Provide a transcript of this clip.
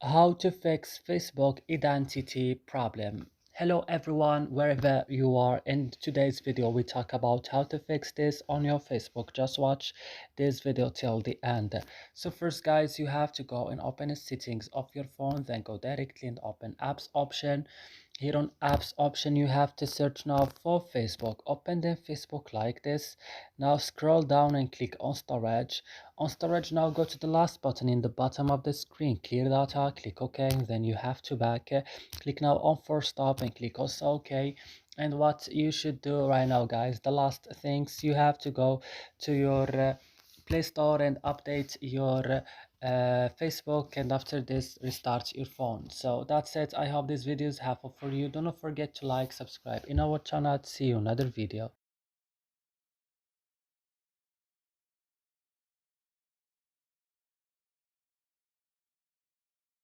How to fix Facebook identity problem. Hello everyone, wherever you are. In today's video we talk about how to fix this on your Facebook. Just watch this video till the end. So first guys, you have to go and open the settings of your phone, then go directly and open apps option. Here on apps option you have to search now for Facebook. Open the Facebook like this. Now scroll down and click on storage. On storage, now go to the last button in the bottom of the screen, clear data, click OK, then you have to back. Click now on force stop and click also OK. And what you should do right now guys, the last things, you have to go to your Play Store and update your Facebook, and after this restart your phone. So that's it. I hope this video is helpful for you. Do not forget to like, subscribe in our channel. See you in another video.